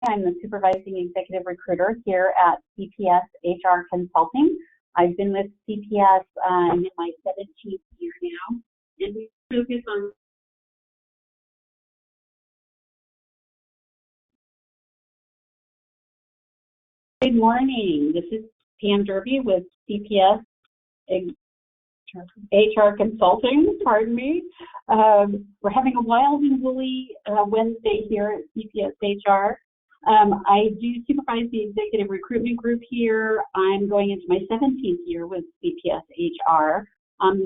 I'm the supervising executive recruiter here at CPS HR Consulting. I've been with CPS in my 17th year now, and we focus on Good morning. This is Pam Derby with CPS HR Consulting, pardon me. We're having a wild and woolly Wednesday here at CPS HR. I do supervise the executive recruitment group here. I'm going into my 17th year with CPS HR.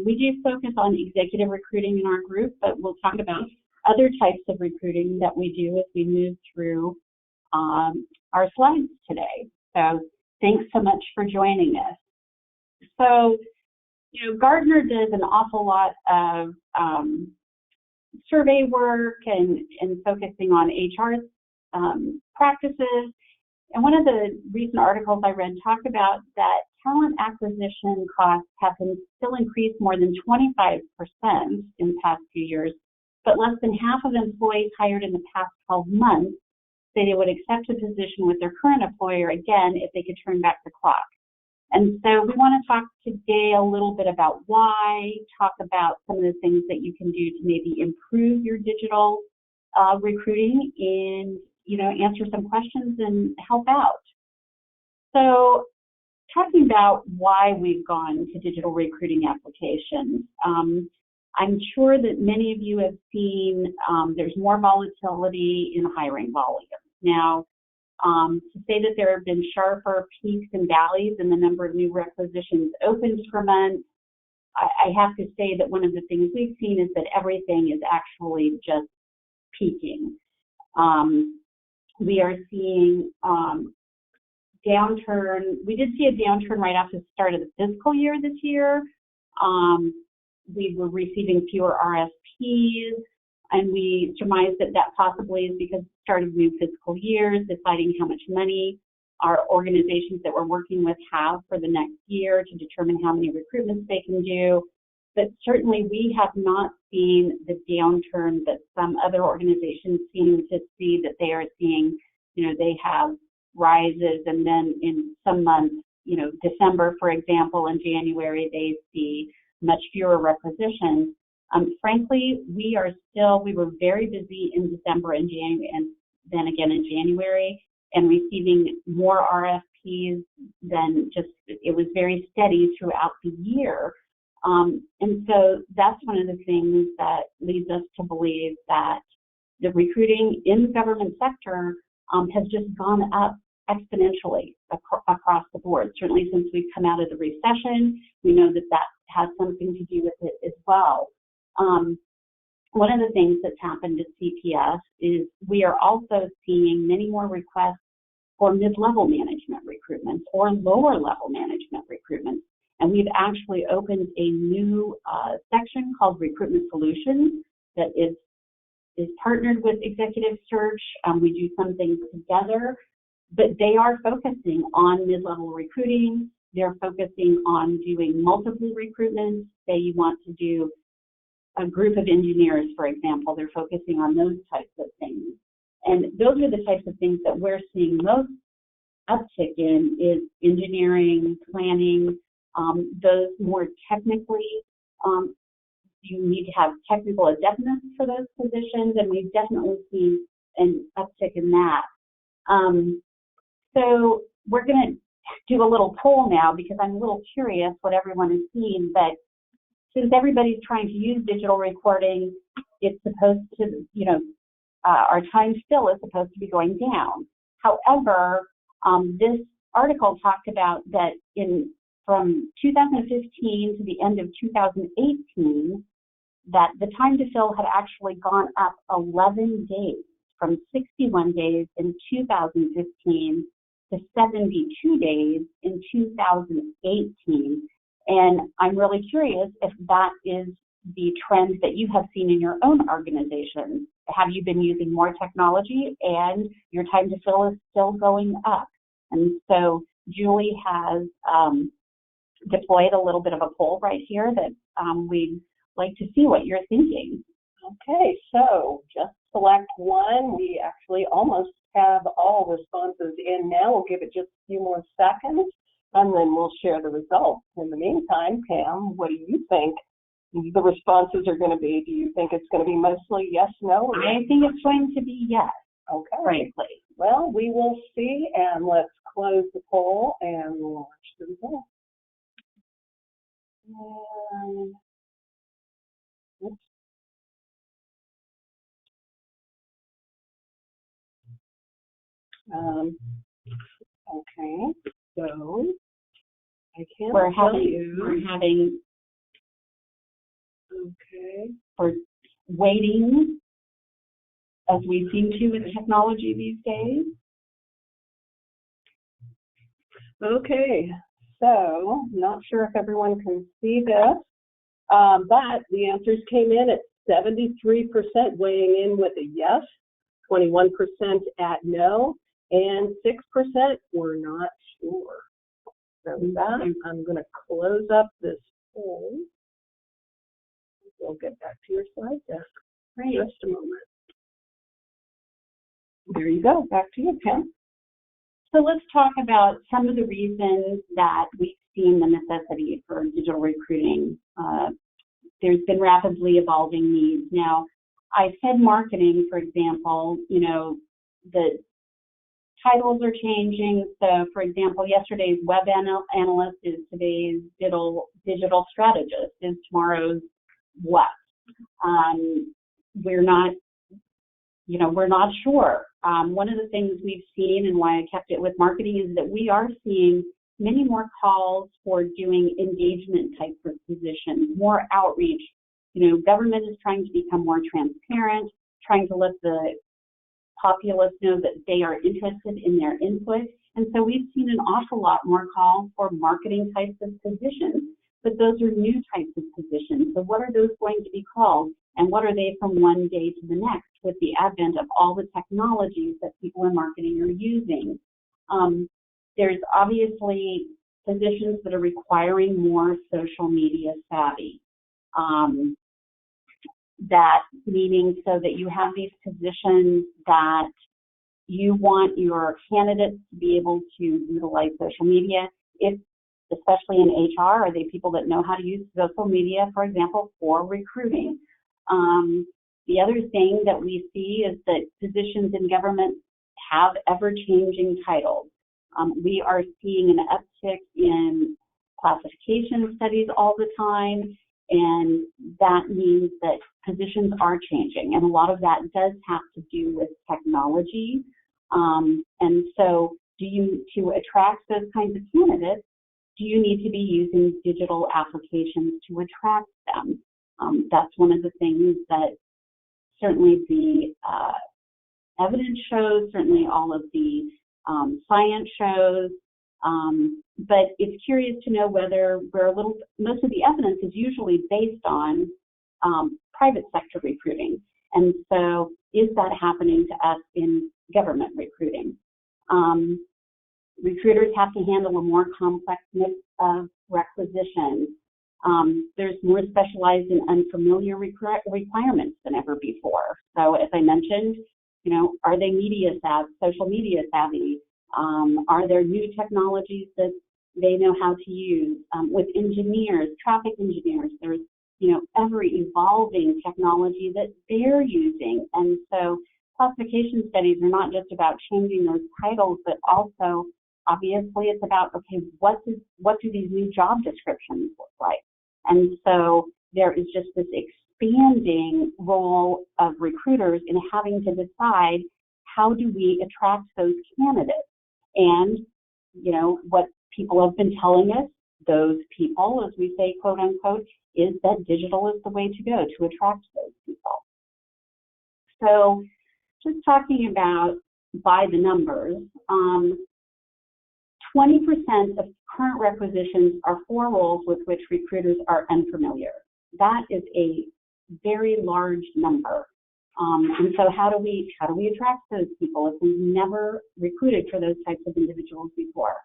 We do focus on executive recruiting in our group, but we'll talk about other types of recruiting that we do as we move through our slides today. So thanks so much for joining us. So, Gartner does an awful lot of survey work and focusing on HR practices. And one of the recent articles I read talked about that talent acquisition costs have still increased more than 25% in the past few years, but less than half of employees hired in the past 12 months say they would accept a position with their current employer again if they could turn back the clock. And so we want to talk today a little bit about why, talk about some of the things that you can do to maybe improve your digital recruiting and, answer some questions and help out. So talking about why we've gone to digital recruiting applications, I'm sure that many of you have seen there's more volatility in hiring volume. Now, to say that there have been sharper peaks and valleys in the number of new requisitions opened per month, I have to say that one of the things we've seen is that everything is actually just peaking. We are seeing downturn. We did see a downturn right after the start of the fiscal year this year. We were receiving fewer RFPs, and we surmised that possibly is because of the start of new fiscal years, deciding how much money our organizations that we're working with have for the next year to determine how many recruitments they can do. But certainly we have not seen the downturn that some other organizations seem to see that they are seeing. They have rises, and then in some months, December, for example, and January, they see much fewer requisitions. Frankly, we were very busy in December and January, and then again in January, and receiving more RFPs than it was very steady throughout the year. And so that's one of the things that leads us to believe that the recruiting in the government sector has just gone up exponentially across the board. Certainly since we've come out of the recession, we know that has something to do with it as well. One of the things that's happened at CPS is we are also seeing many more requests for mid-level management recruitment or lower-level management recruitment. And we've actually opened a new section called Recruitment Solutions that is partnered with Executive Search. We do some things together, but they are focusing on mid-level recruiting. They're focusing on doing multiple recruitments. Say you want to do a group of engineers, for example, they're focusing on those types of things. And those are the types of things that we're seeing most uptick in is engineering, planning, those more technically, you need to have technical adeptness for those positions, and we've definitely seen an uptick in that. So we're going to do a little poll now because I'm a little curious what everyone is seeing, but since everybody's trying to use digital recording, it's supposed to, our time still is supposed to be going down. However, this article talked about that from 2015 to the end of 2018, that the time to fill had actually gone up 11 days, from 61 days in 2015 to 72 days in 2018. And I'm really curious if that is the trend that you have seen in your own organization. Have you been using more technology and your time to fill is still going up? And so Julie has deployed a little bit of a poll right here that we'd like to see what you're thinking. Okay, so just select one. We actually almost have all in now. We'll give it just a few more seconds, and then we'll share the results. In the meantime, Pam, what do you think the responses are going to be? Do you think it's going to be mostly yes, no? I think it's going to be yes. Okay. Frankly. Well, we will see, and let's close the poll and launch the results. And, oops. Okay, so I can't tell you. We're having. Okay. We're waiting, as we seem to with technology these days. Okay, so not sure if everyone can see this, but the answers came in at 73% weighing in with a yes, 21% at no, and 6% were not sure. So with that, I'm going to close up this poll. We'll get back to your slide deck in just a moment. There you go. Back to you, Pam. So let's talk about some of the reasons that we've seen the necessity for digital recruiting. There's been rapidly evolving needs. Now, I said marketing, for example, you know, the titles are changing. So, for example, yesterday's web analyst is today's digital strategist, is tomorrow's what? We're not sure. One of the things we've seen, and why I kept it with marketing, is that we are seeing many more calls for doing engagement type of positions, more outreach. You know, government is trying to become more transparent, trying to let the populace know that they are interested in their input. And so we've seen an awful lot more calls for marketing types of positions, but those are new types of positions. So what are those going to be called? And what are they from one day to the next with the advent of all the technologies that people in marketing are using? There's obviously positions that are requiring more social media savvy. That meaning so that you have these positions that you want your candidates to be able to utilize social media. If, especially in HR, are they people that know how to use social media, for example, for recruiting? The other thing that we see is that positions in government have ever-changing titles. We are seeing an uptick in classification studies all the time, and that means that positions are changing, and a lot of that does have to do with technology. And so to attract those kinds of candidates, do you need to be using digital applications to attract them? That's one of the things that certainly the evidence shows, certainly all of the science shows, but it's curious to know whether most of the evidence is usually based on private sector recruiting. And so is that happening to us in government recruiting? Recruiters have to handle a more complex mix of requisitions. There's more specialized and unfamiliar requirements than ever before. So as I mentioned, you know, are they social media savvy? Are there new technologies that they know how to use? With engineers, traffic engineers, there's, you know, ever-evolving technology that they're using. And so classification studies are not just about changing those titles, but also, obviously, it's about, okay, what do these new job descriptions look like? And so there is just this expanding role of recruiters in having to decide, how do we attract those candidates? And, you know, what people have been telling us, those people, as we say, quote unquote, is that digital is the way to go to attract those people. So just talking about by the numbers, 20% of current requisitions are for roles with which recruiters are unfamiliar. That is a very large number. And so how do we attract those people if we've never recruited for those types of individuals before?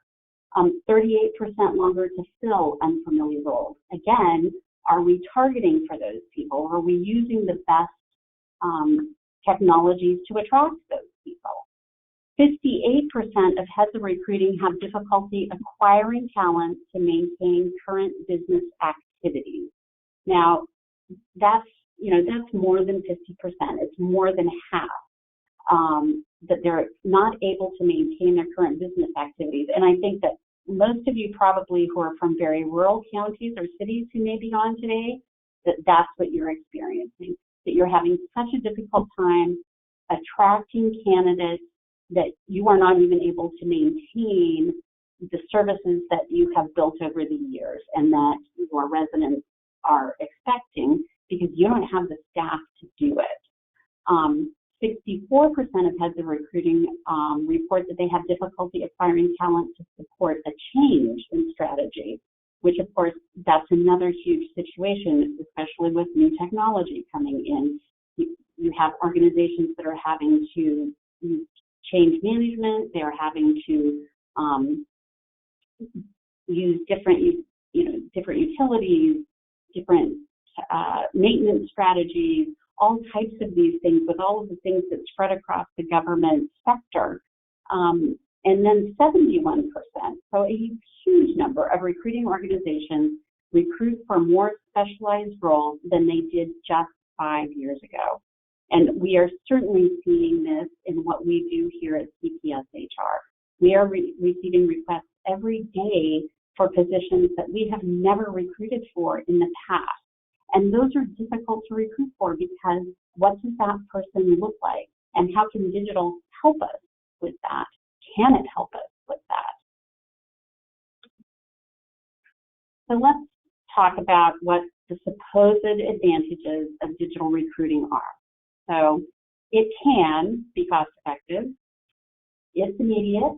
38% longer to fill unfamiliar roles. Again, are we targeting for those people? Are we using the best technologies to attract those people? 58% of heads of recruiting have difficulty acquiring talent to maintain current business activities. Now, that's more than 50%. It's more than half that they're not able to maintain their current business activities. And I think that most of you probably who are from very rural counties or cities who may be on today, that's what you're experiencing, that you're having such a difficult time attracting candidates that you are not even able to maintain the services that you have built over the years and that your residents are expecting because you don't have the staff to do it. 64% of heads of recruiting report that they have difficulty acquiring talent to support a change in strategy, which of course, that's another huge situation, especially with new technology coming in. You have organizations that are having to change management, they're having to use different utilities, different maintenance strategies, all types of these things with all of the things that spread across the government sector. And then 71%, so a huge number of recruiting organizations recruit for more specialized roles than they did just 5 years ago. And we are certainly seeing this in what we do here at CPS HR. We are receiving requests every day for positions that we have never recruited for in the past. And those are difficult to recruit for because what does that person look like? And how can digital help us with that? Can it help us with that? So let's talk about what the supposed advantages of digital recruiting are. So it can be cost effective. It's immediate.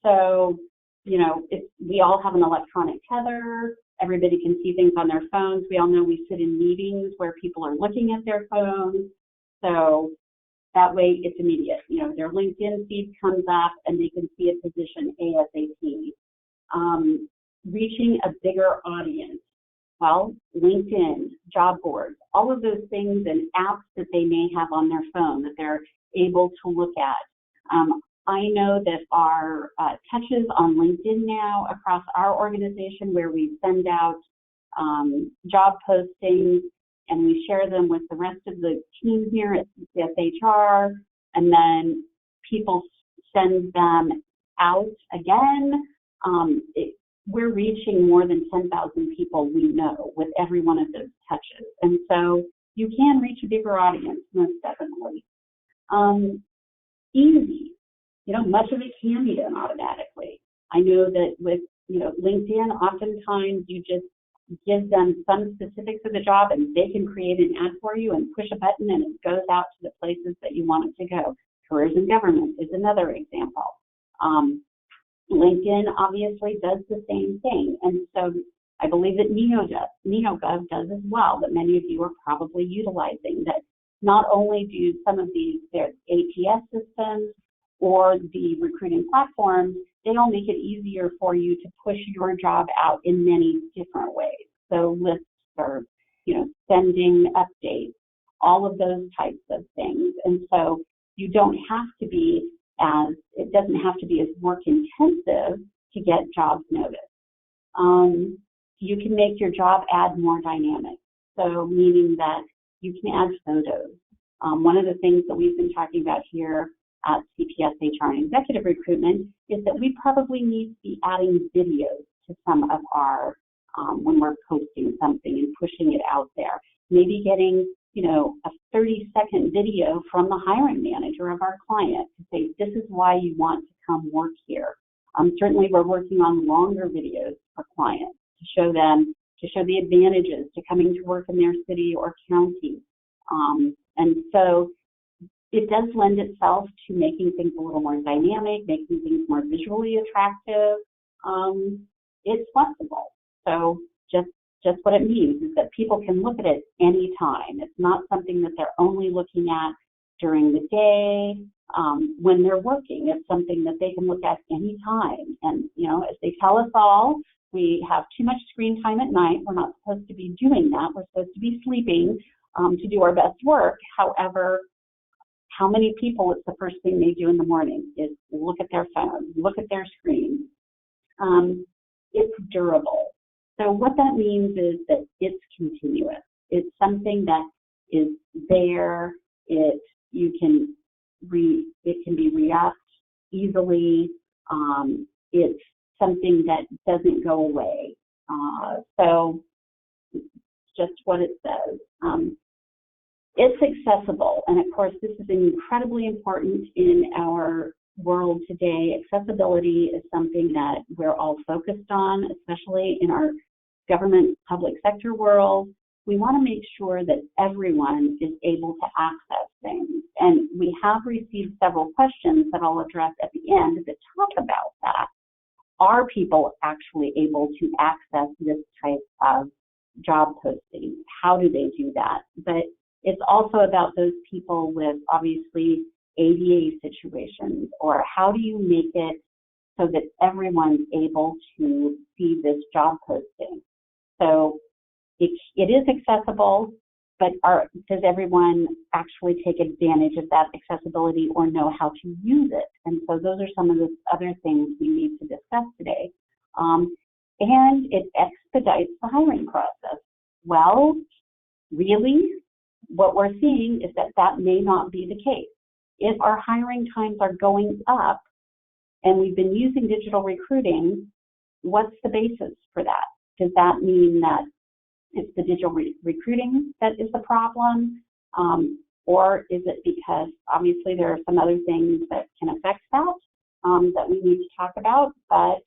So, if we all have an electronic tether, everybody can see things on their phones. We all know we sit in meetings where people are looking at their phones. So that way it's immediate. Their LinkedIn feed comes up and they can see a position ASAP. Reaching a bigger audience. Well, LinkedIn, job boards, all of those things and apps that they may have on their phone that they're able to look at. I know that our touches on LinkedIn now across our organization where we send out job postings and we share them with the rest of the team here at CPS HR, and then people send them out again. We're reaching more than 10,000 people we know with every one of those touches. And so you can reach a bigger audience, most definitely. Easy. Much of it can be done automatically. I know that with, LinkedIn, oftentimes you just give them some specifics of the job and they can create an ad for you and push a button and it goes out to the places that you want it to go. Careers in government is another example. LinkedIn obviously does the same thing. And so I believe that NeoGov does as well, that many of you are probably utilizing, that not only do some of these, their ATS systems or the recruiting platforms, they all make it easier for you to push your job out in many different ways. So lists or, sending updates, all of those types of things. And so you don't have to be it doesn't have to be as work intensive to get jobs noticed. You can make your job ad more dynamic. So meaning that you can add photos. One of the things that we've been talking about here at CPS HR and executive recruitment is that we probably need to be adding videos to some of our, when we're posting something and pushing it out there. Maybe getting, a 30-second video from the hiring manager of our client to say, this is why you want to come work here. Certainly we're working on longer videos for clients to show the advantages to coming to work in their city or county. And so it does lend itself to making things a little more dynamic, making things more visually attractive. It's flexible. So just what it means is that people can look at it anytime. It's not something that they're only looking at during the day when they're working. It's something that they can look at anytime. And, as they tell us all, we have too much screen time at night. We're not supposed to be doing that. We're supposed to be sleeping to do our best work. However, how many people it's the first thing they do in the morning is look at their phone, look at their screen. It's durable. So what that means is that it's continuous. It's something that is there. It can be re-upped easily. It's something that doesn't go away. So just what it says. It's accessible, and of course this is incredibly important in our world today. Accessibility is something that we're all focused on, especially in our government public sector world. We want to make sure that everyone is able to access things, and we have received several questions that I'll address at the end that talk about that. Are people actually able to access this type of job posting? How do they do that? But it's also about those people with obviously ADA situations, or how do you make it so that everyone's able to see this job posting? So it is accessible, but does everyone actually take advantage of that accessibility or know how to use it? And so those are some of the other things we need to discuss today. And it expedites the hiring process. Well, really, what we're seeing is that that may not be the case. If our hiring times are going up and we've been using digital recruiting, what's the basis for that? Does that mean that it's the digital recruiting that is the problem? Or is it because obviously there are some other things that can affect that that we need to talk about? But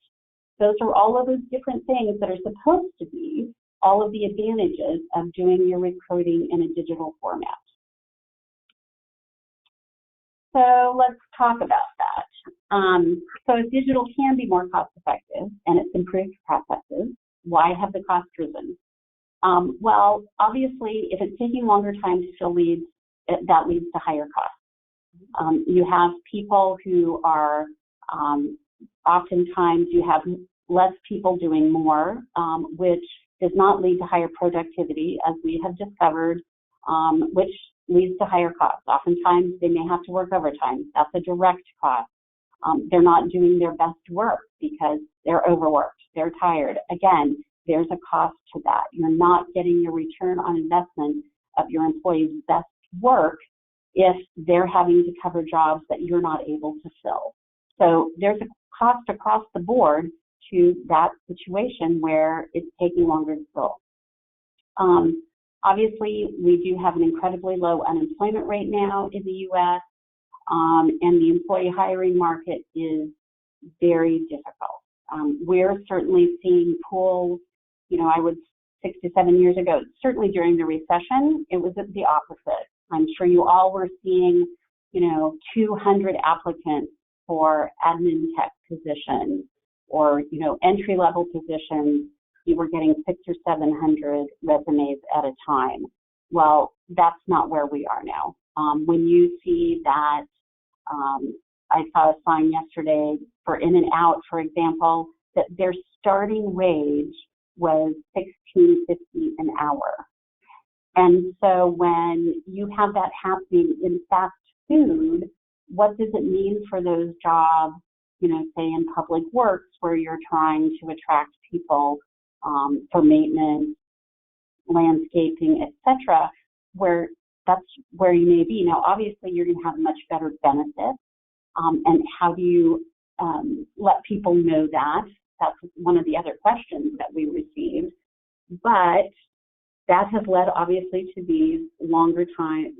those are all of those different things that are supposed to be all of the advantages of doing your recruiting in a digital format. So let's talk about that. So if digital can be more cost effective and it's improved processes, why have the costs risen? Well, obviously, if it's taking longer time to fill leads, that leads to higher costs. You have people who are, oftentimes you have less people doing more, which does not lead to higher productivity, as we have discovered, which leads to higher costs. Oftentimes, they may have to work overtime. That's a direct cost. They're not doing their best work because they're overworked. They're tired. Again, there's a cost to that. You're not getting your return on investment of your employees' best work if they're having to cover jobs that you're not able to fill. So there's a cost across the board to that situation where it's taking longer to fill. Obviously, we do have an incredibly low unemployment rate now in the U.S., and the employee hiring market is very difficult. We're certainly seeing pools, I would 6 to 7 years ago, certainly during the recession, it was the opposite. I'm sure you all were seeing, 200 applicants for admin tech positions or, entry-level positions. You were getting 600 or 700 resumes at a time. Well, that's not where we are now. When you see that, I saw a sign yesterday for In-N-Out, for example, that their starting wage was $16.50 an hour. And so when you have that happening in fast food, what does it mean for those jobs, say in public works where you're trying to attract people for maintenance, landscaping, etc., where that's where you may be. Now, obviously, you're going to have much better benefits. And how do you let people know that? That's one of the other questions that we received. But that has led, obviously, to these longer times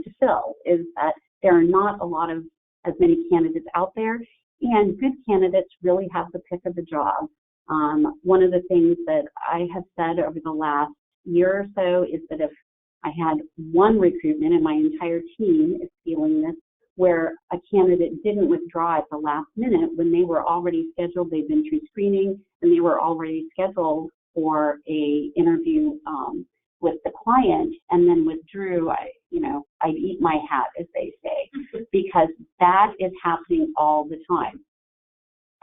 to fill, is that there are not as many candidates out there, and good candidates really have the pick of the job. One of the things that I have said over the last year or so is that if I had one recruitment and my entire team is feeling this, where a candidate didn't withdraw at the last minute when they were already scheduled, they've been through screening, and they were already scheduled for a interview with the client, and then withdrew, I'd eat my hat, as they say, because that is happening all the time.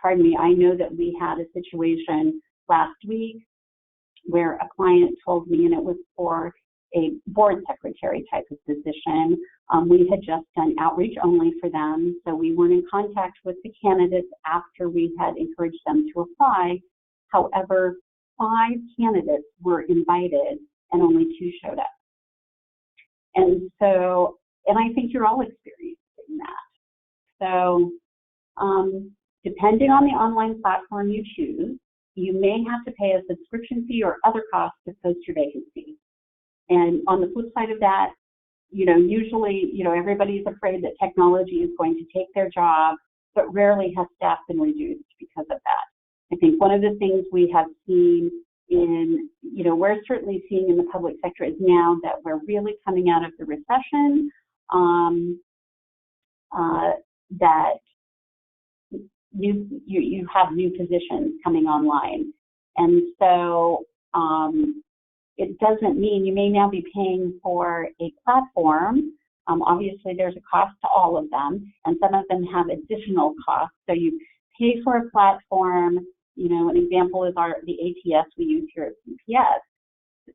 Pardon me, I know that we had a situation last week where a client told me, and it was for a board secretary type of position. We had just done outreach only for them, so we weren't in contact with the candidates after we had encouraged them to apply. However, 5 candidates were invited and only 2 showed up. And so, and I think you're all experiencing that. So, depending on the online platform you choose, you may have to pay a subscription fee or other costs to post your vacancy. And on the flip side of that, usually, everybody's afraid that technology is going to take their job, but rarely has staff been reduced because of that. I think one of the things we have seen we're certainly seeing in the public sector is now that we're really coming out of the recession, that you have new positions coming online. And so it doesn't mean you may now be paying for a platform. Obviously, there's a cost to all of them, and some of them have additional costs. So you pay for a platform. An example is the ATS we use here at CPS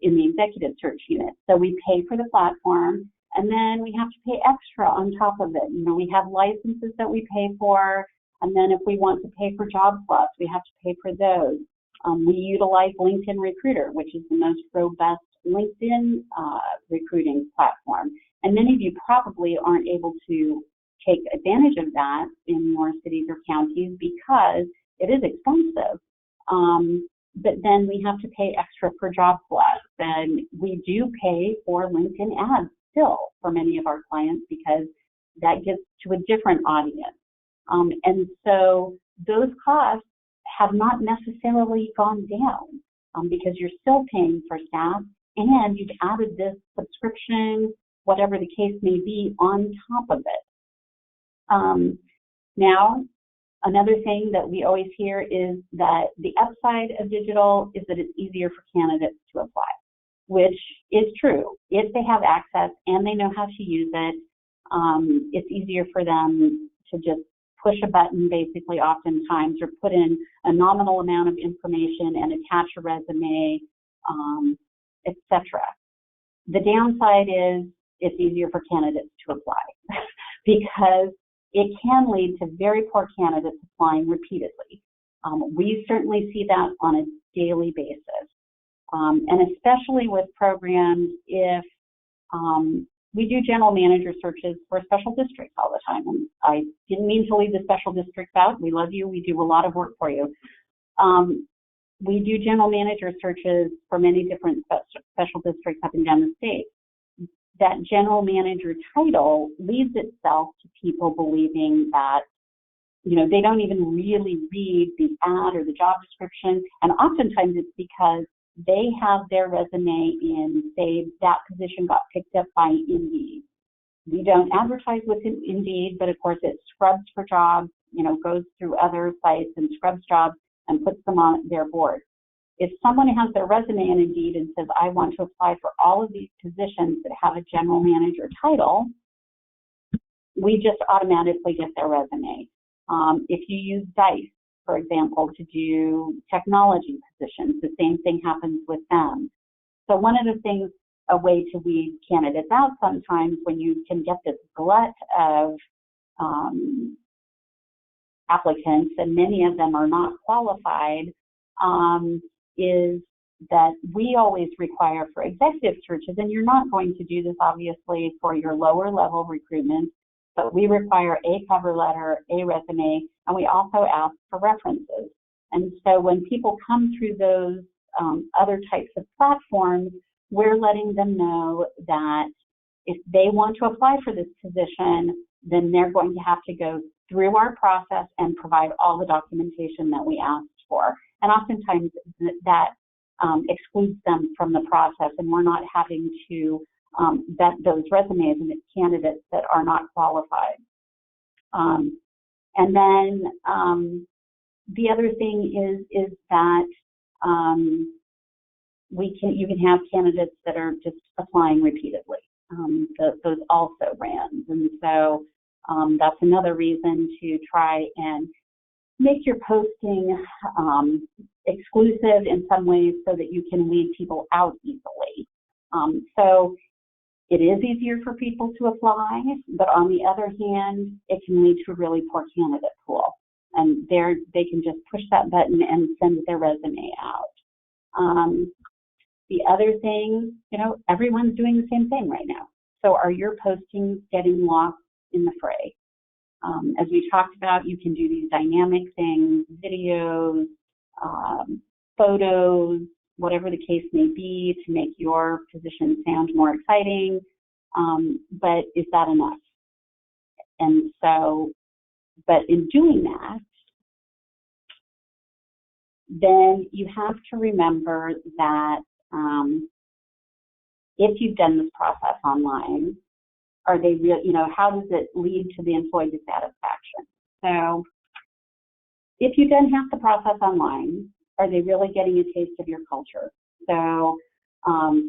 in the executive search unit. So we pay for the platform, and then we have to pay extra on top of it. We have licenses that we pay for, and then if we want to pay for job slots, we have to pay for those. We utilize LinkedIn Recruiter, which is the most robust LinkedIn recruiting platform. And many of you probably aren't able to take advantage of that in your cities or counties because it is expensive. But then we have to pay extra for job slots. And we do pay for LinkedIn ads still for many of our clients because that gets to a different audience. And so those costs have not necessarily gone down because you're still paying for staff and you've added this subscription, whatever the case may be, on top of it. Now, another thing that we always hear is that the upside of digital is that it's easier for candidates to apply, which is true. If they have access and they know how to use it, it's easier for them to just push a button basically oftentimes, or put in a nominal amount of information and attach a resume, etc. The downside is it's easier for candidates to apply because it can lead to very poor candidates applying repeatedly. We certainly see that on a daily basis. And especially with programs, if we do general manager searches for special districts all the time. And I didn't mean to leave the special districts out. We love you. We do a lot of work for you. We do general manager searches for many different special districts up and down the state. That general manager title leads itself to people believing that, they don't even really read the ad or the job description. And oftentimes it's because they have their resume in, say, that position got picked up by Indeed. We don't advertise with Indeed, but of course it scrubs for jobs, goes through other sites and scrubs jobs and puts them on their board. If someone has their resume in Indeed and says, I want to apply for all of these positions that have a general manager title, we just automatically get their resume. If you use DICE, for example, to do technology positions, the same thing happens with them. So one of the things, a way to weed candidates out sometimes when you can get this glut of applicants, and many of them are not qualified, is that we always require for executive searches, and you're not going to do this obviously for your lower level recruitment, but we require a cover letter, a resume, and we also ask for references. And so when people come through those other types of platforms, we're letting them know that if they want to apply for this position, then they're going to have to go through our process and provide all the documentation that we asked for. And oftentimes that excludes them from the process, and we're not having to vet those resumes and candidates that are not qualified. And then the other thing is that you can have candidates that are just applying repeatedly. Those also brands, and so that's another reason to try and make your posting exclusive in some ways so that you can weed people out easily. So it is easier for people to apply, but on the other hand, it can lead to a really poor candidate pool. And they can just push that button and send their resume out. The other thing, everyone's doing the same thing right now. So are your postings getting lost in the fray? As we talked about, you can do these dynamic things, videos, photos, whatever the case may be, to make your position sound more exciting. But is that enough? And so, but in doing that, then you have to remember that if you've done this process online, are they real? How does it lead to the employee dissatisfaction? So if you've done half the process online, are they really getting a taste of your culture? So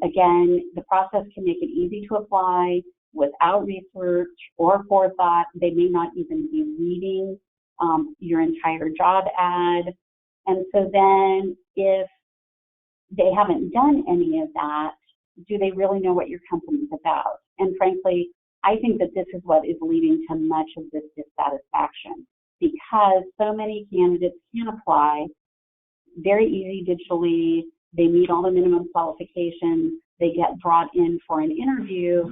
again, the process can make it easy to apply without research or forethought. They may not even be reading your entire job ad. And so then if they haven't done any of that, do they really know what your company's about? And frankly, I think that this is what is leading to much of this dissatisfaction, because so many candidates can apply very easy digitally. They meet all the minimum qualifications. They get brought in for an interview,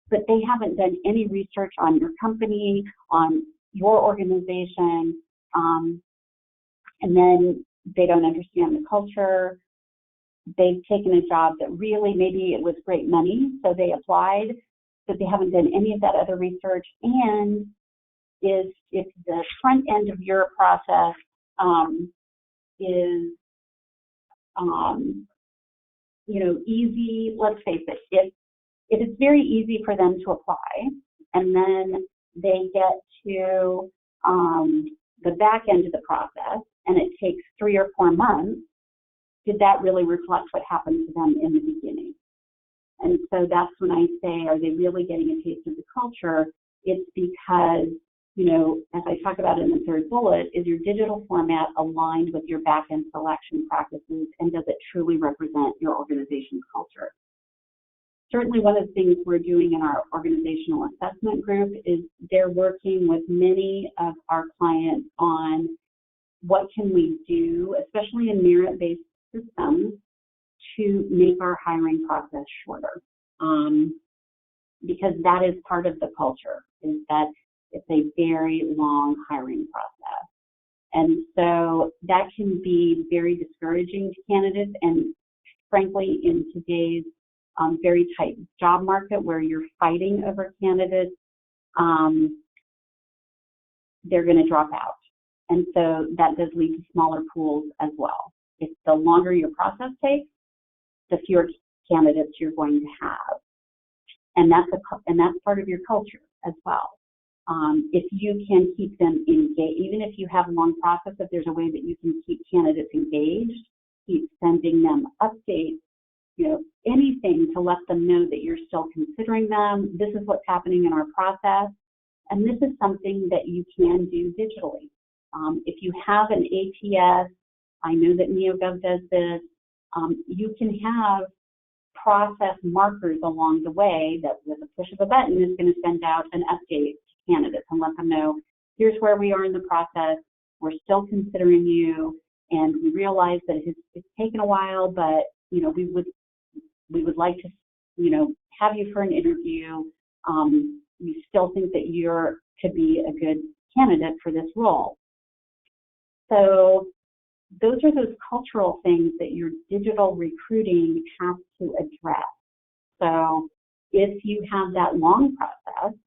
but they haven't done any research on your company, on your organization, and then they don't understand the culture. They've taken a job that really, maybe it was great money, so they applied, but they haven't done any of that other research. And if the front end of your process is easy, let's face it, if it's very easy for them to apply, and then they get to the back end of the process, and it takes 3 or 4 months, did that really reflect what happened to them in the beginning? And so that's when I say, are they really getting a taste of the culture? It's because, as I talk about in the third bullet, is your digital format aligned with your back-end selection practices, and does it truly represent your organization's culture? Certainly one of the things we're doing in our organizational assessment group is they're working with many of our clients on what can we do, especially in merit-based systems, to make our hiring process shorter. Because that is part of the culture, is that it's a very long hiring process. And so that can be very discouraging to candidates, and frankly, in today's very tight job market where you're fighting over candidates, they're going to drop out. And so that does lead to smaller pools as well. If the longer your process takes, the fewer candidates you're going to have. And that's part of your culture as well. If you can keep them engaged, even if you have a long process, if there's a way that you can keep candidates engaged, keep sending them updates, anything to let them know that you're still considering them. This is what's happening in our process. And this is something that you can do digitally. If you have an ATS, I know that NeoGov does this, you can have process markers along the way that with a push of a button is going to send out an update to candidates and let them know, here's where we are in the process, we're still considering you, and we realize that it's taken a while, but we would like to have you for an interview. We still think that you could be a good candidate for this role. So those are those cultural things that your digital recruiting has to address. So if you have that long process,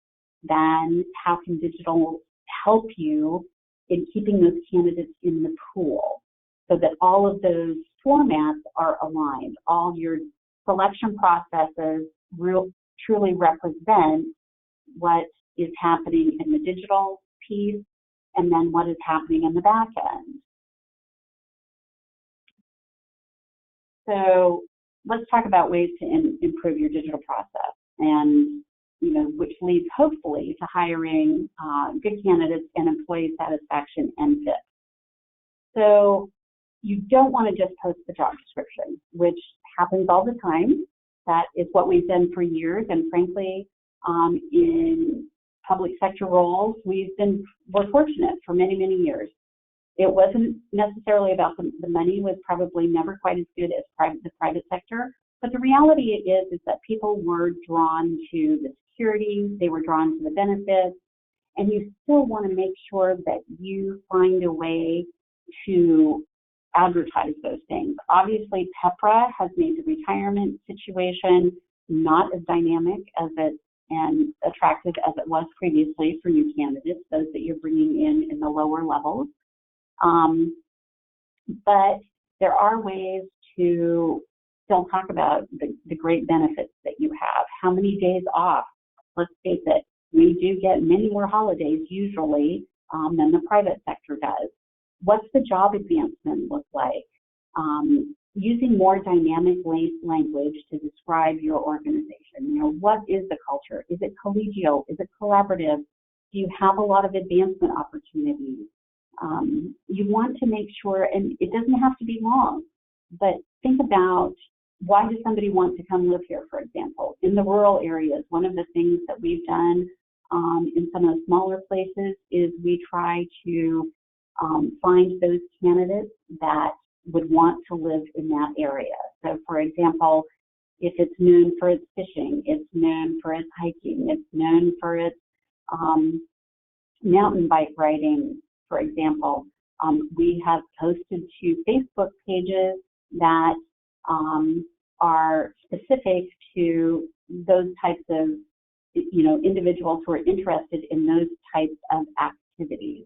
then how can digital help you in keeping those candidates in the pool so that all of those formats are aligned? All your selection processes truly represent what is happening in the digital piece and then what is happening in the back end. So let's talk about ways to improve your digital process, and which leads hopefully to hiring good candidates and employee satisfaction and fit. So you don't want to just post the job description, which happens all the time. That is what we've done for years, and frankly, in public sector roles, we're fortunate for many, many years. It wasn't necessarily about the money was probably never quite as good as the private sector, but the reality is that people were drawn to the security, they were drawn to the benefits, and you still want to make sure that you find a way to advertise those things. Obviously, PEPRA has made the retirement situation not as dynamic as it and attractive as it was previously for new candidates, those that you're bringing in the lower levels. But there are ways to still talk about the great benefits that you have. How many days off? Let's face it, we do get many more holidays usually than the private sector does. What's the job advancement look like? Using more dynamic language to describe your organization. What is the culture? Is it collegial? Is it collaborative? Do you have a lot of advancement opportunities? You want to make sure, and it doesn't have to be long, but think about, why does somebody want to come live here, for example? In the rural areas, one of the things that we've done in some of the smaller places is we try to find those candidates that would want to live in that area. So, for example, if it's known for its fishing, it's known for its hiking, it's known for its mountain bike riding, for example. We have posted to Facebook pages that are specific to those types of, individuals who are interested in those types of activities.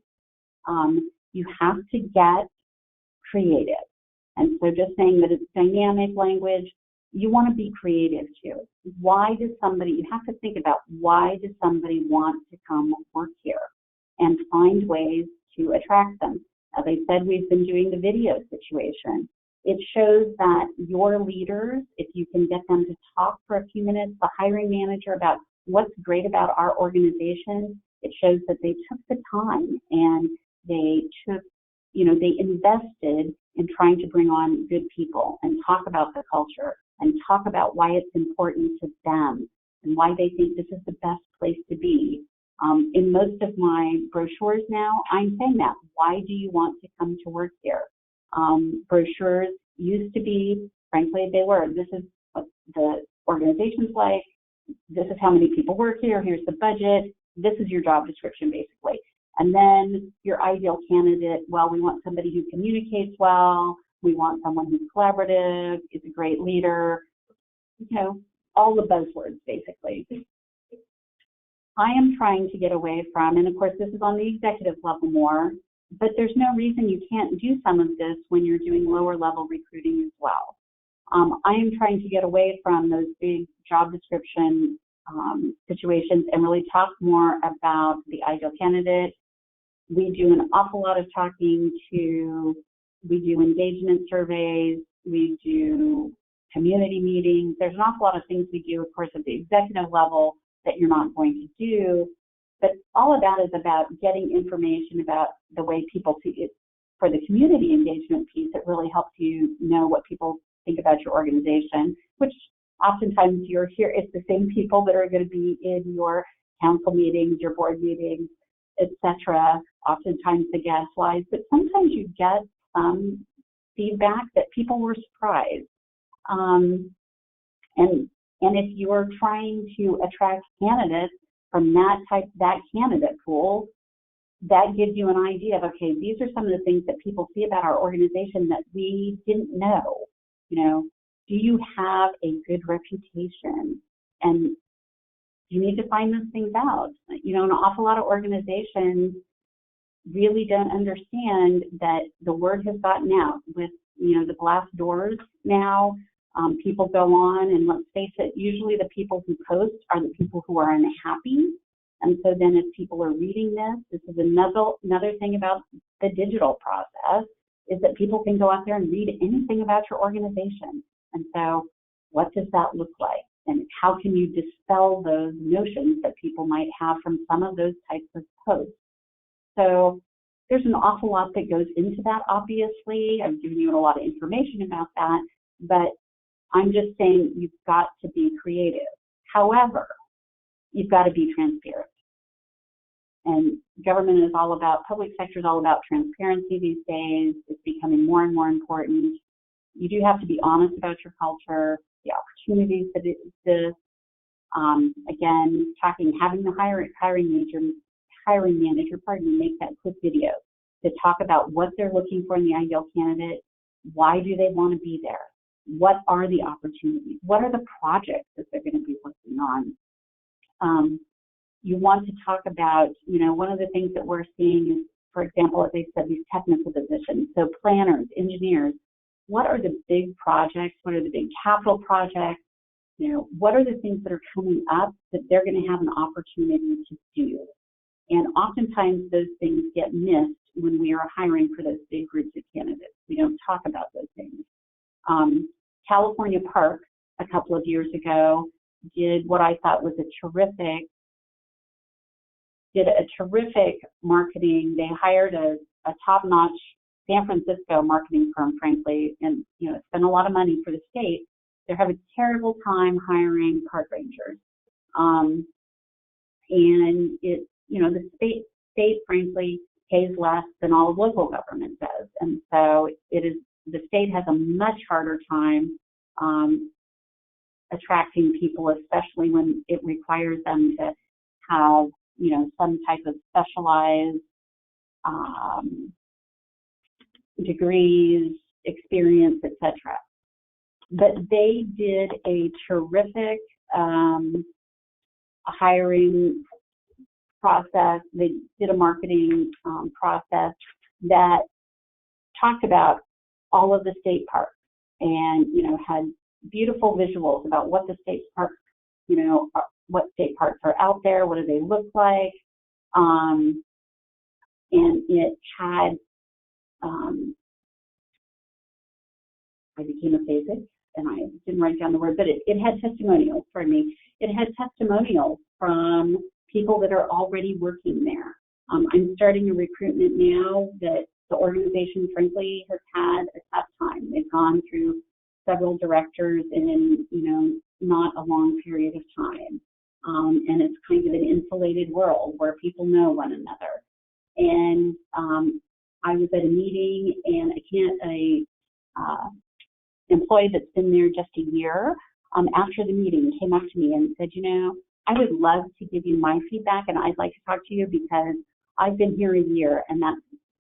You have to get creative. And so just saying that it's dynamic language, you want to be creative too. You have to think about, why does somebody want to come work here, and find ways to attract them. As I said, we've been doing the video situation. It shows that your leaders, if you can get them to talk for a few minutes, the hiring manager, about what's great about our organization, it shows that they took the time and they invested in trying to bring on good people and talk about the culture and talk about why it's important to them and why they think this is the best place to be. In most of my brochures now, I'm saying that. Why do you want to come to work here? Brochures used to be, frankly, this is what the organization's like, this is how many people work here, here's the budget, this is your job description, basically. And then your ideal candidate, well, we want somebody who communicates well, we want someone who's collaborative, is a great leader, all the buzzwords, basically. I am trying to get away from, and of course this is on the executive level more, but there's no reason you can't do some of this when you're doing lower level recruiting as well. I am trying to get away from those big job description situations and really talk more about the ideal candidate. We do an awful lot of talking we do engagement surveys, we do community meetings. There's an awful lot of things we do, of course, at the executive level that you're not going to do, but all of that is about getting information about the way people see it. For the community engagement piece, it really helps you know what people think about your organization, which oftentimes you're here, it's the same people that are going to be in your council meetings, your board meetings, etc. Oftentimes the guest slides, but sometimes you get some feedback that people were surprised. And if you're trying to attract candidates from that candidate pool, that gives you an idea of, okay, these are some of the things that people see about our organization that we didn't know. Do you have a good reputation? And you need to find those things out. An awful lot of organizations really don't understand that the word has gotten out with, the glass doors now. People go on, and let's face it, usually the people who post are the people who are unhappy. And so then if people are reading this is another thing about the digital process, is that people can go out there and read anything about your organization. And so what does that look like? And how can you dispel those notions that people might have from some of those types of posts? So there's an awful lot that goes into that, obviously. I've given you a lot of information about that, but I'm just saying you've got to be creative. However, you've got to be transparent. And government is all about, public sector is all about transparency these days. It's becoming more and more important. You do have to be honest about your culture, the opportunities that exist. Again, having the hiring manager, make that quick video to talk about what they're looking for in the ideal candidate. Why do they want to be there? What are the opportunities? What are the projects that they're going to be working on? You want to talk about, one of the things that we're seeing is, for example, as I said, these technical positions. So planners, engineers, what are the big projects? What are the big capital projects? What are the things that are coming up that they're going to have an opportunity to do? And oftentimes those things get missed when we are hiring for those big groups of candidates. We don't talk about those things. California Park, a couple of years ago, did what I thought was a terrific marketing. They hired a top-notch San Francisco marketing firm, frankly, and spent a lot of money for the state. They're having a terrible time hiring park rangers, and the state frankly pays less than all of local government does, and so the state has a much harder time attracting people, especially when it requires them to have some type of specialized degrees, experience, etc. But they did a terrific hiring process. They did a marketing process that talked about all of the state parks and, had beautiful visuals about what the state parks, what state parks are out there, what do they look like. And it had, I became aphasic and I didn't write down the word, but it had testimonials, It had testimonials from people that are already working there. I'm starting a recruitment now that the organization, frankly, has had a tough time. They've gone through several directors in, not a long period of time. And it's kind of an insulated world where people know one another. And I was at a meeting and a employee that's been there just a year, after the meeting came up to me and said, I would love to give you my feedback and I'd like to talk to you because I've been here a year and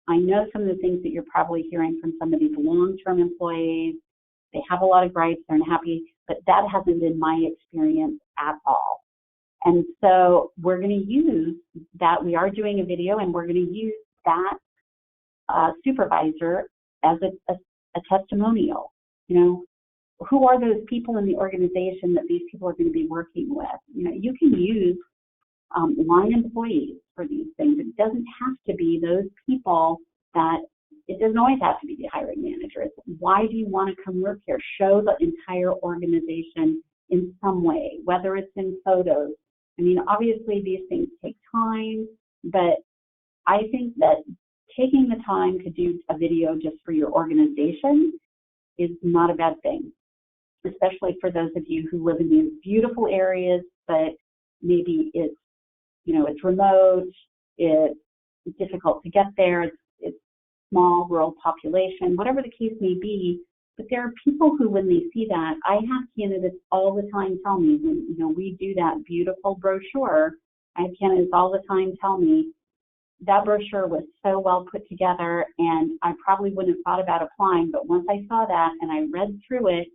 I know some of the things that you're probably hearing from some of these long-term employees. They have a lot of gripes, they're unhappy, but that hasn't been my experience at all. And so we're going to use that. We are doing a video and we're going to use that supervisor as a testimonial. Who are those people in the organization that these people are going to be working with? You can use line employees for these things. It doesn't have to be those people it doesn't always have to be the hiring manager. It's why do you want to come work here? Show the entire organization in some way, whether it's in photos. Obviously these things take time, but I think that taking the time to do a video just for your organization is not a bad thing, especially for those of you who live in these beautiful areas, but maybe it's remote, it's difficult to get there, it's small rural population, whatever the case may be. But there are people who, when they see that, I have candidates all the time tell me, when we do that beautiful brochure, I have candidates all the time tell me that brochure was so well put together and I probably wouldn't have thought about applying, but once I saw that and I read through it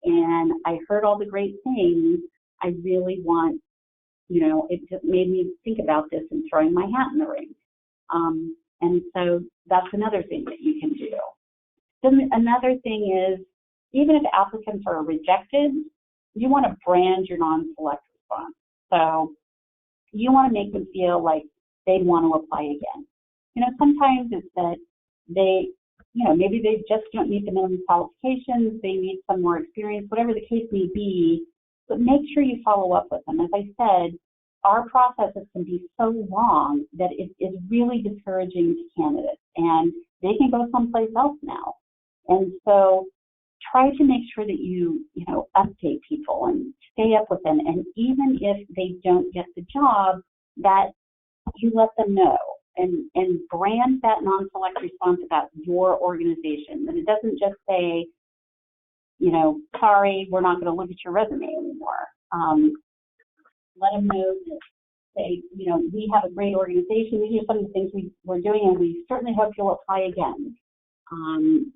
and I heard all the great things, I really want, it just made me think about this and throwing my hat in the ring. And so that's another thing that you can do. Then another thing is, even if applicants are rejected, you want to brand your non-select response. So you want to make them feel like they'd want to apply again. Sometimes it's that they, maybe they just don't meet the minimum qualifications, they need some more experience, whatever the case may be, but make sure you follow up with them. As I said, our processes can be so long that it is really discouraging to candidates and they can go someplace else now. And so try to make sure that you update people and stay up with them. And even if they don't get the job, that you let them know and brand that non-select response about your organization. And it doesn't just say, sorry, we're not going to look at your resume anymore. Let them know that, say, we have a great organization. These are some of the things we're doing, and we certainly hope you'll apply again.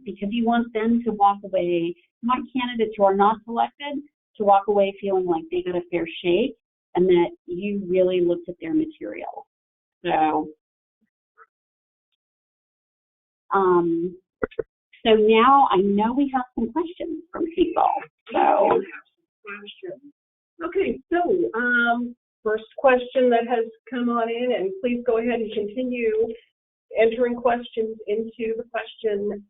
Because you want them to walk away, you want candidates who are not selected to walk away feeling like they got a fair shake and that you really looked at their material. So now I know we have some questions from people. Okay, so first question that has come on in, and please go ahead and continue entering questions into the question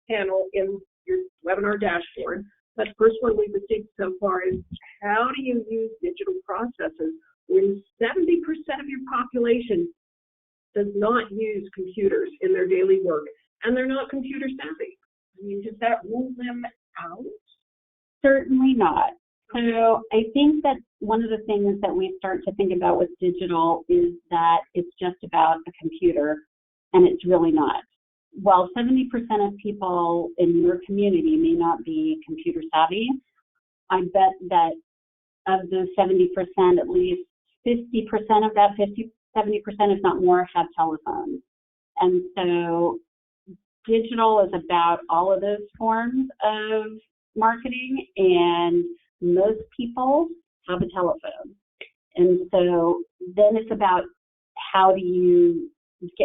panel in your webinar dashboard. But the first one we've received so far is, how do you use digital processes when 70% of your population does not use computers in their daily work and they're not computer savvy? I mean, does that rule them out? Certainly not. So I think that one of the things that we start to think about with digital is that it's just about a computer, and it's really not. While 70% of people in your community may not be computer savvy, I bet that of the 70%, at least 50% of that 70%, if not more, have telephones. And so digital is about all of those forms of marketing, and most people have a telephone. And so then it's about how do you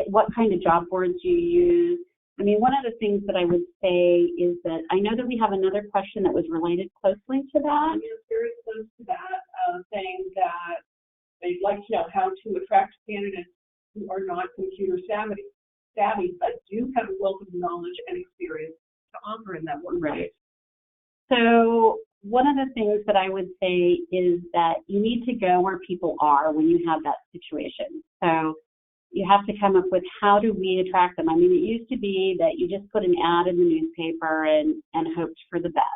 what kind of job boards you use. I mean, one of the things that I would say is that I know that we have another question that was related closely to that. Yes, very close to that, saying that they'd like to know how to attract candidates who are not computer savvy, but do have a wealth of knowledge and experience to offer in that work. Right. So one of the things that I would say is that you need to go where people are when you have that situation. So you have to come up with, how do we attract them? I mean, it used to be that you just put an ad in the newspaper and hoped for the best.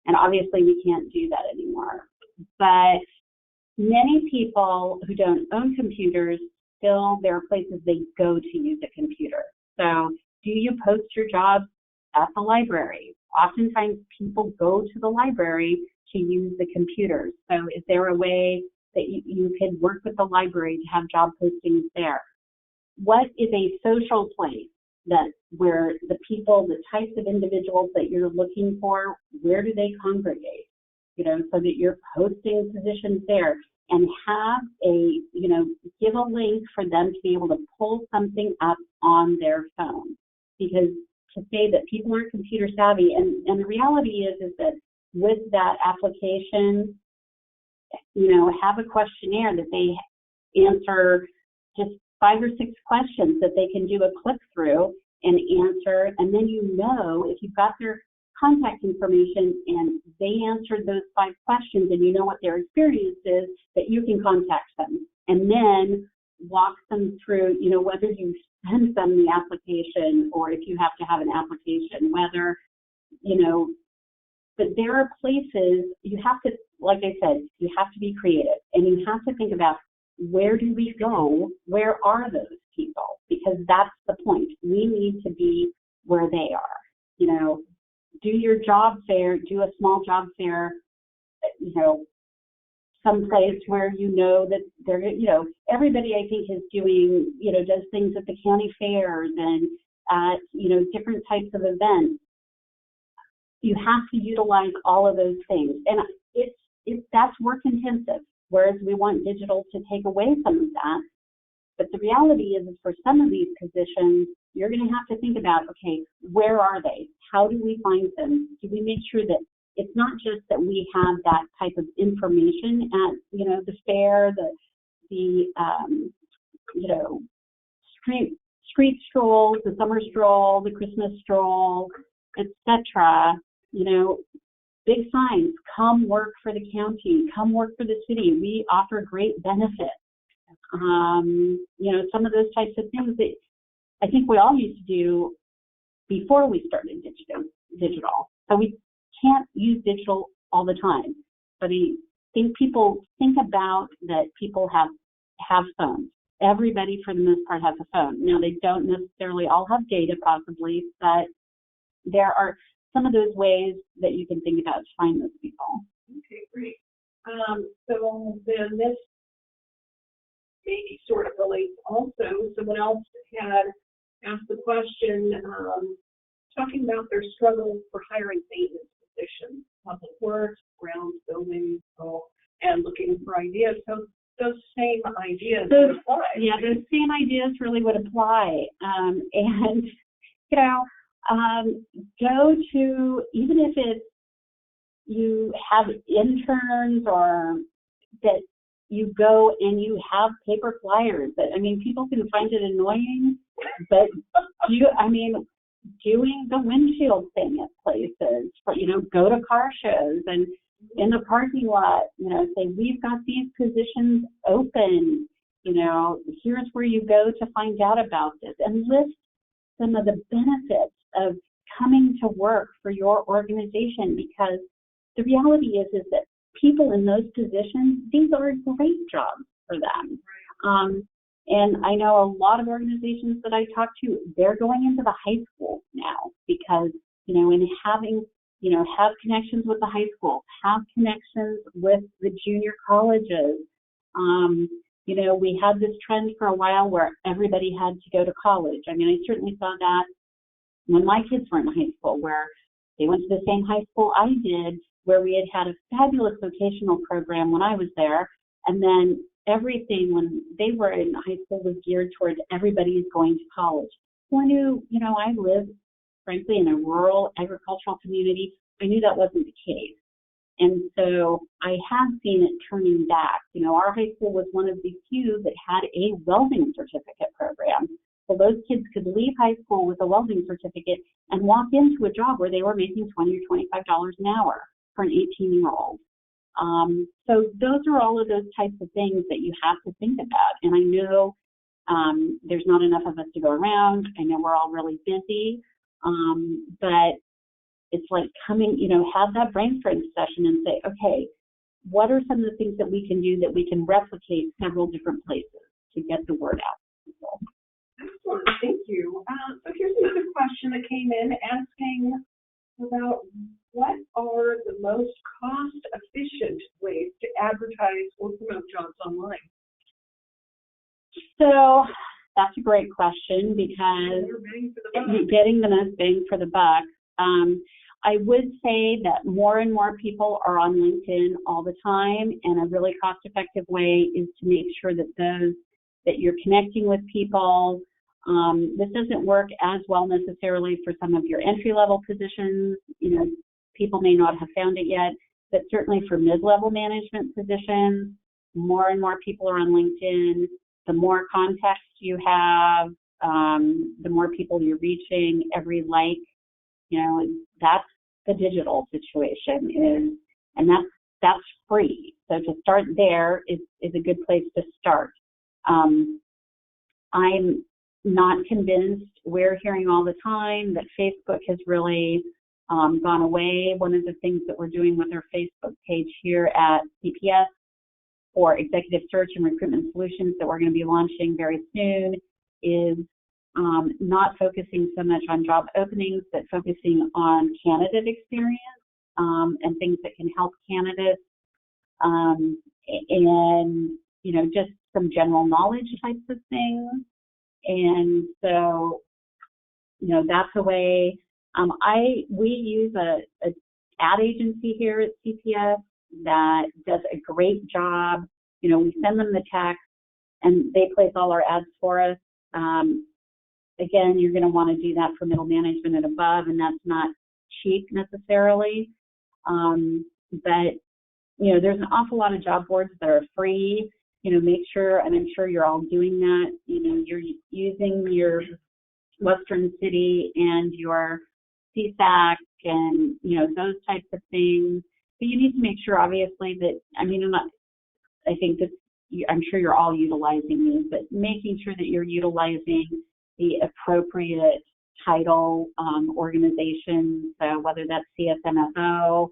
And obviously we can't do that anymore. But many people who don't own computers, still there are places they go to use a computer. So do you post your jobs at the library? Oftentimes people go to the library to use the computers. So is there a way that you could work with the library to have job postings there? What is a social place where the people, the types of individuals that you're looking for, where do they congregate? So that you're posting positions there, and have give a link for them to be able to pull something up on their phone. Because to say that people aren't computer savvy, and the reality is that with that application, have a questionnaire that they answer, just 5 or 6 questions that they can do a click through and answer, and then if you've got their contact information and they answered those 5 questions and you know what their experience is, that you can contact them and then walk them through, whether you send them the application or if you have to have an application, whether, but there are places you have to, like I said, you have to be creative, and you have to think about, where do we go? Where are those people? Because that's the point. We need to be where they are. Do your job fair, do a small job fair, someplace where that they're, everybody I think is doing, does things at the county fairs and at, different types of events. You have to utilize all of those things. And that's work intensive, whereas we want digital to take away some of that. But the reality is for some of these positions, you're going to have to think about, okay, where are they? How do we find them? Do we make sure that it's not just that we have that type of information at, the fair, the street strolls, the summer stroll, the Christmas stroll, etc. Big signs, come work for the county, come work for the city. We offer great benefits. Some of those types of things that I think we all used to do before we started digital. So we can't use digital all the time. But I think people think about that people have phones. Everybody, for the most part, has a phone. Now, they don't necessarily all have data, possibly, but there are some of those ways that you can think about to find those people. Okay, great. So then this maybe sort of relates also. Someone else had asked the question, talking about their struggle for hiring maintenance positions, public works, grounds, buildings, and looking for ideas. So those same ideas would apply. Yeah, those same ideas really would apply. And, you know, go to, even if it's you have interns or that you go and you have paper flyers that, I mean, people can find it annoying, but doing the windshield thing at places, go to car shows and in the parking lot, say, we've got these positions open, here's where you go to find out about this, and list some of the benefits of coming to work for your organization, because the reality is that people in those positions, these are great jobs for them. And I know a lot of organizations that I talk to, they're going into the high school now because, in having, have connections with the high school, have connections with the junior colleges. We had this trend for a while where everybody had to go to college. I mean, I certainly saw that when my kids were in high school, where they went to the same high school I did, where we had a fabulous vocational program when I was there, and then everything when they were in high school was geared towards everybody's going to college. So I knew, I lived, frankly, in a rural agricultural community. I knew that wasn't the case. And so I have seen it turning back. Our high school was one of the few that had a welding certificate program. So those kids could leave high school with a welding certificate and walk into a job where they were making $20 or $25 an hour for an 18-year-old. So those are all of those types of things that you have to think about. And I know there's not enough of us to go around. I know we're all really busy, but it's like coming, have that brainstorming session and say, okay, what are some of the things that we can do that we can replicate several different places to get the word out to people? Excellent, thank you. So here's another question that came in asking about what are the most cost-efficient ways to advertise or promote jobs online? So that's a great question, because getting the most bang for the buck. I would say that more and more people are on LinkedIn all the time, and a really cost-effective way is to make sure that you're connecting with people. This doesn't work as well necessarily for some of your entry-level positions. People may not have found it yet, but certainly for mid-level management positions, more and more people are on LinkedIn. The more contacts you have, the more people you're reaching. Every like, that's the digital situation and that's free. So to start there is a good place to start. I'm not convinced. We're hearing all the time that Facebook has really gone away. One of the things that we're doing with our Facebook page here at CPS for executive search and recruitment solutions that we're going to be launching very soon is not focusing so much on job openings, but focusing on candidate experience and things that can help candidates and, just some general knowledge types of things. And so, that's a way. We use a ad agency here at CPS that does a great job. We send them the text and they place all our ads for us. Again, you're going to want to do that for middle management and above, and that's not cheap necessarily. But, there's an awful lot of job boards that are free. Make sure, and I'm sure you're all doing that, you're using your Western City and your CSAC and, those types of things. But you need to make sure, obviously, that, I think that I'm sure you're all utilizing these, but making sure that you're utilizing the appropriate title organizations, so whether that's CSMFO,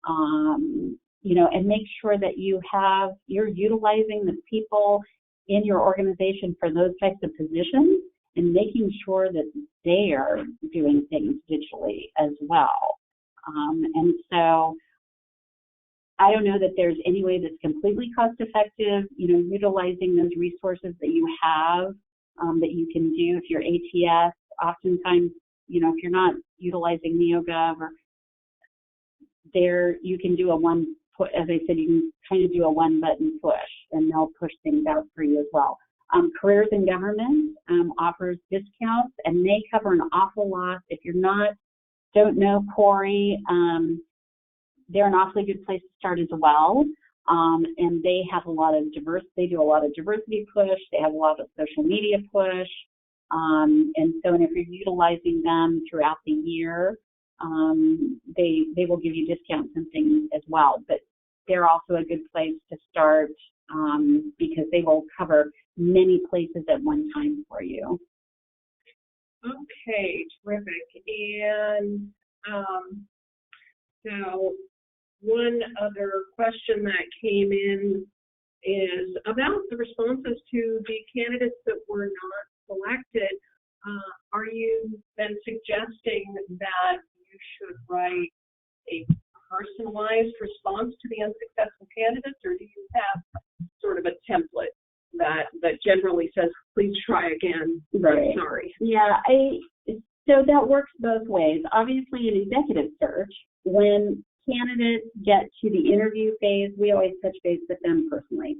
and make sure that you're utilizing the people in your organization for those types of positions and making sure that they are doing things digitally as well. And so I don't know that there's any way that's completely cost effective, utilizing those resources that you have that you can do. If you're ATS, oftentimes, if you're not utilizing NeoGov or there, you can do as I said, you can kind of do a one button push and they'll push things out for you as well. Careers in Government offers discounts and they cover an awful lot. If don't know Corey, they're an awfully good place to start as well. And they have they do a lot of diversity push. They have a lot of social media push. And if you're utilizing them throughout the year, they will give you discounts and things as well. But they're also a good place to start because they will cover many places at one time for you. Okay, terrific. And so one other question that came in is about the responses to the candidates that were not selected. Are you then suggesting that you should write a personalized response to the unsuccessful candidates, or do you have sort of a template that generally says, please try again, right. I'm sorry? Yeah, so that works both ways. Obviously, in executive search, when candidates get to the interview phase, we always touch base with them personally.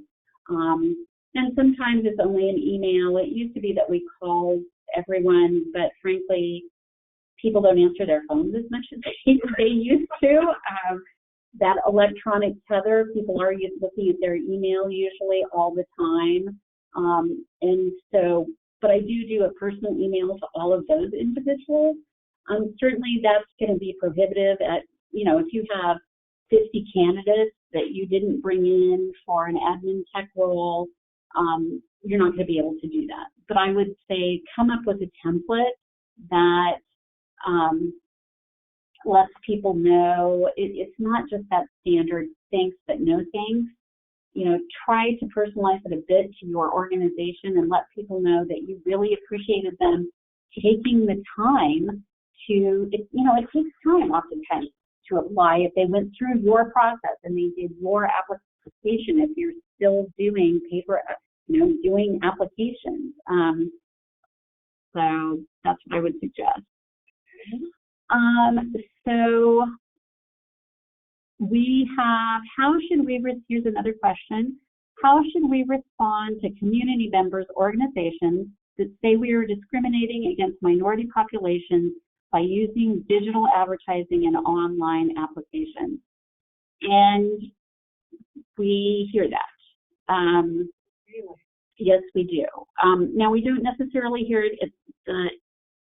And sometimes it's only an email. It used to be that we called everyone, but frankly, people don't answer their phones as much as they used to. That electronic tether, people are looking at their email usually all the time. But I do a personal email to all of those individuals. Certainly that's going to be prohibitive if you have 50 candidates that you didn't bring in for an admin tech role, you're not going to be able to do that. But I would say come up with a template that lets people know it's not just that standard thanks but no thanks. Try to personalize it a bit to your organization and let people know that you really appreciated them taking the time to, it takes time oftentimes to apply. If they went through your process and they did your application, if you're still doing paper, doing applications. So that's what I would suggest. So we have, here's another question. How should we respond to community members, organizations that say we are discriminating against minority populations by using digital advertising and online applications? And we hear that. Yes, we do. Now, we don't necessarily hear it at the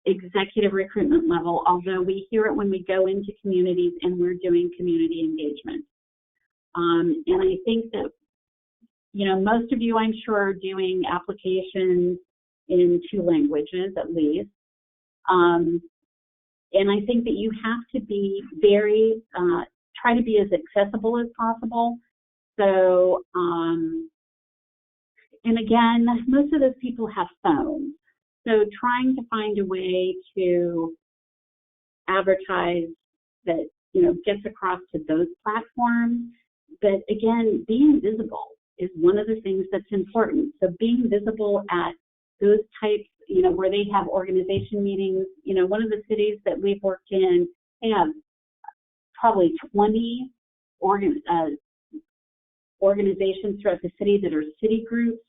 executive recruitment level, although we hear it when we go into communities and we're doing community engagement. And I think that, most of you, I'm sure, are doing applications in 2 languages at least. And I think that you have to be try to be as accessible as possible. So, and again, most of those people have phones. So trying to find a way to advertise that, gets across to those platforms. But again, being visible is one of the things that's important. So being visible at those types, where they have organization meetings, one of the cities that we've worked in, they have probably 20 organizations throughout the city that are city groups.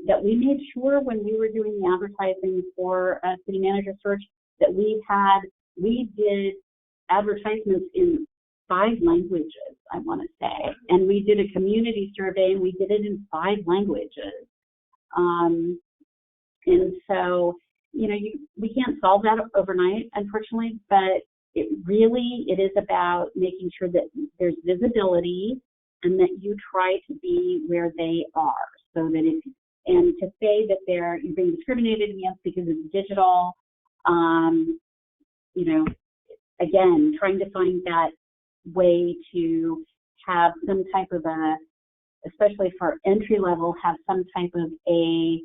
That we made sure when we were doing the advertising for city manager search that we did advertisements in 5 languages, I want to say, and we did a community survey and we did it in 5 languages. And so, we can't solve that overnight, unfortunately, but it is about making sure that there's visibility and that you try to be where they are. So that and to say that you're being discriminated against because it's digital, You know, again, trying to find that way to have some type of a, especially for entry level, have some type of a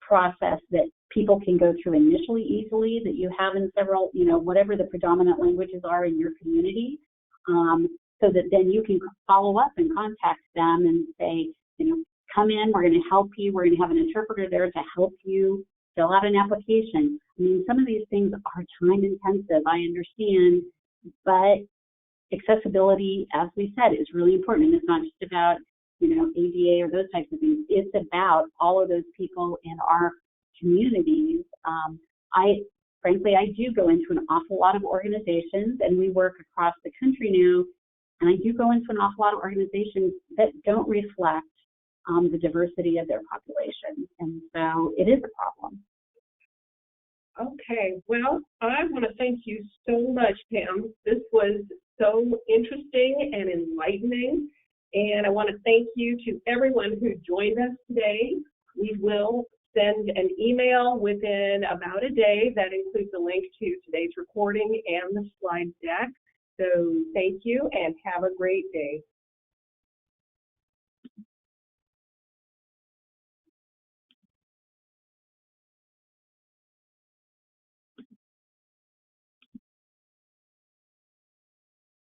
process that people can go through initially easily, that you have in several, you know, whatever the predominant languages are in your community, so that then you can follow up and contact them and say, you know, come in, we're going to help you, we're going to have an interpreter there to help you fill out an application. I mean, some of these things are time intensive, I understand, but accessibility, as we said, is really important. And it's not just about, you know, ADA or those types of things. It's about all of those people in our communities. Frankly, I do go into an awful lot of organizations, and we work across the country now, and I do go into an awful lot of organizations that don't reflect the diversity of their population. And so it is a problem. Okay, well, I want to thank you so much, Pam. This was so interesting and enlightening. And I want to thank you to everyone who joined us today. We will send an email within about a day that includes a link to today's recording and the slide deck. So thank you and have a great day.